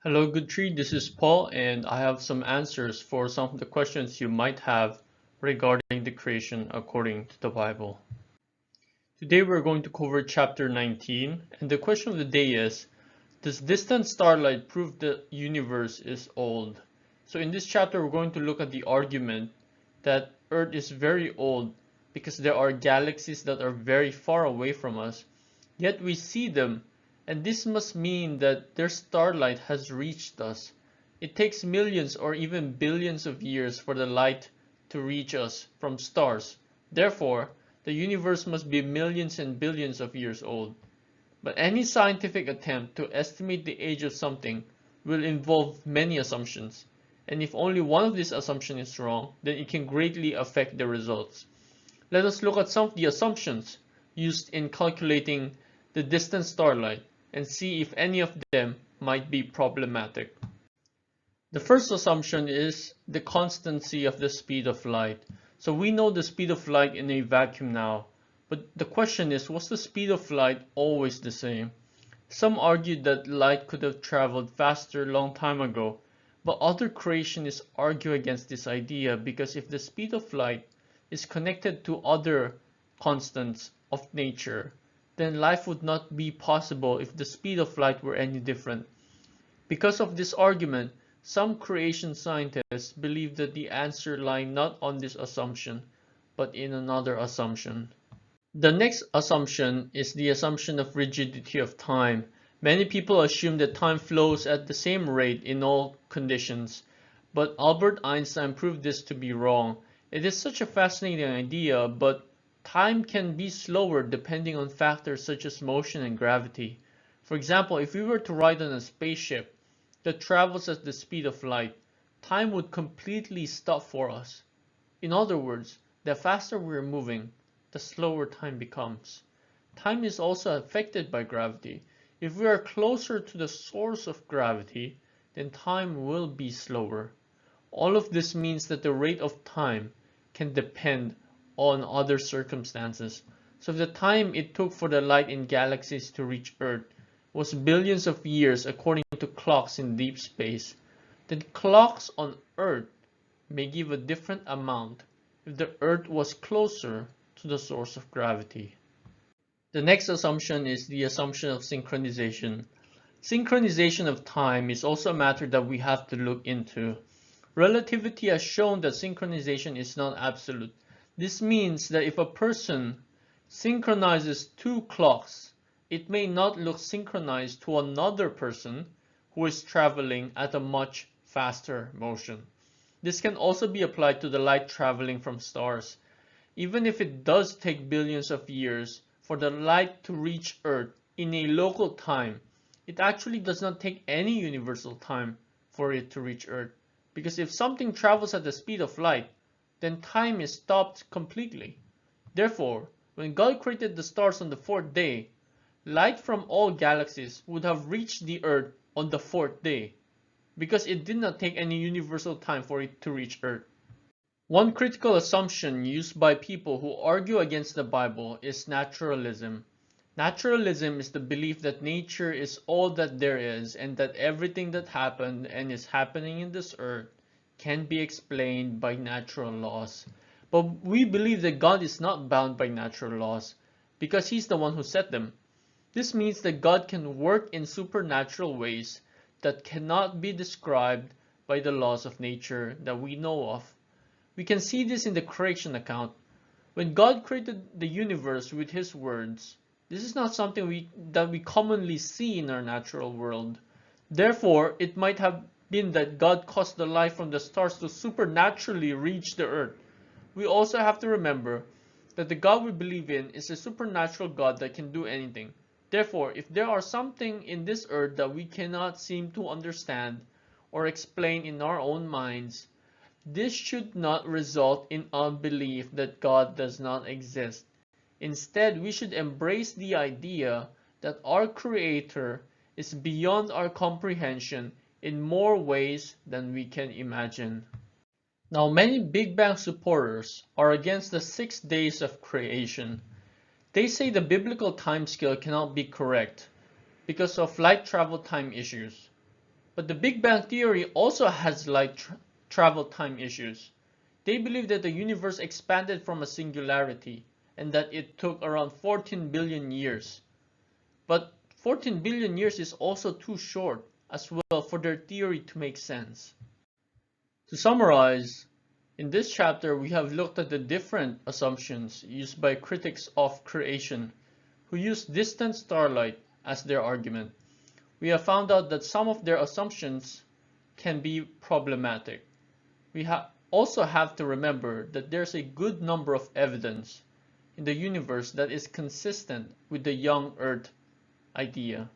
Hello, Good Tree. This is Paul, and I have some answers for some of the questions you might have regarding the creation according to the Bible. Today we're going to cover chapter 19, and the question of the day is, does distant starlight prove the universe is old? So in this chapter we're going to look at the argument that Earth is very old because there are galaxies that are very far away from us, yet we see them, and this must mean that their starlight has reached us. It takes millions or even billions of years for the light to reach us from stars. Therefore, the universe must be millions and billions of years old. But any scientific attempt to estimate the age of something will involve many assumptions, and if only one of these assumptions is wrong, then it can greatly affect the results. Let us look at some of the assumptions used in calculating the distant starlight and see if any of them might be problematic. The first assumption is the constancy of the speed of light. So we know the speed of light in a vacuum now, but the question is, was the speed of light always the same? Some argued that light could have traveled faster a long time ago, but other creationists argue against this idea because if the speed of light is connected to other constants of nature, then life would not be possible if the speed of light were any different. Because of this argument, some creation scientists believe that the answer lies not on this assumption, but in another assumption. The next assumption is the assumption of rigidity of time. Many people assume that time flows at the same rate in all conditions, but Albert Einstein proved this to be wrong. It is such a fascinating idea, but time can be slower depending on factors such as motion and gravity. For example, if we were to ride on a spaceship that travels at the speed of light, time would completely stop for us. In other words, the faster we're moving, the slower time becomes. Time is also affected by gravity. If we are closer to the source of gravity, then time will be slower. All of this means that the rate of time can depend on other circumstances. So if the time it took for the light in galaxies to reach Earth was billions of years according to clocks in deep space, then clocks on Earth may give a different amount if the Earth was closer to the source of gravity. The next assumption is the assumption of synchronization. Synchronization of time is also a matter that we have to look into. Relativity has shown that synchronization is not absolute. This means that if a person synchronizes two clocks, it may not look synchronized to another person who is traveling at a much faster motion. This can also be applied to the light traveling from stars. Even if it does take billions of years for the light to reach Earth in a local time, it actually does not take any universal time for it to reach Earth. Because if something travels at the speed of light, then time is stopped completely. Therefore, when God created the stars on the fourth day, light from all galaxies would have reached the Earth on the fourth day, because it did not take any universal time for it to reach Earth. One critical assumption used by people who argue against the Bible is naturalism. Naturalism is the belief that nature is all that there is and that everything that happened and is happening in this earth can be explained by natural laws. But we believe that God is not bound by natural laws because He's the one who set them. This means that God can work in supernatural ways that cannot be described by the laws of nature that we know of. We can see this in the creation account. When God created the universe with His words, this is not something that we commonly see in our natural world. Therefore, it might have been that God caused the light from the stars to supernaturally reach the earth. We also have to remember that the God we believe in is a supernatural God that can do anything. Therefore, if there are something in this earth that we cannot seem to understand or explain in our own minds, this should not result in unbelief that God does not exist. Instead, we should embrace the idea that our Creator is beyond our comprehension in more ways than we can imagine. Now, many Big Bang supporters are against the 6 days of creation. They say the biblical timescale cannot be correct because of light travel time issues. But the Big Bang Theory also has light travel time issues. They believe that the universe expanded from a singularity and that it took around 14 billion years. But 14 billion years is also too short as well for their theory to make sense. To summarize, in this chapter we have looked at the different assumptions used by critics of creation who use distant starlight as their argument. We have found out that some of their assumptions can be problematic. We also have to remember that there's a good number of evidence in the universe that is consistent with the young Earth idea.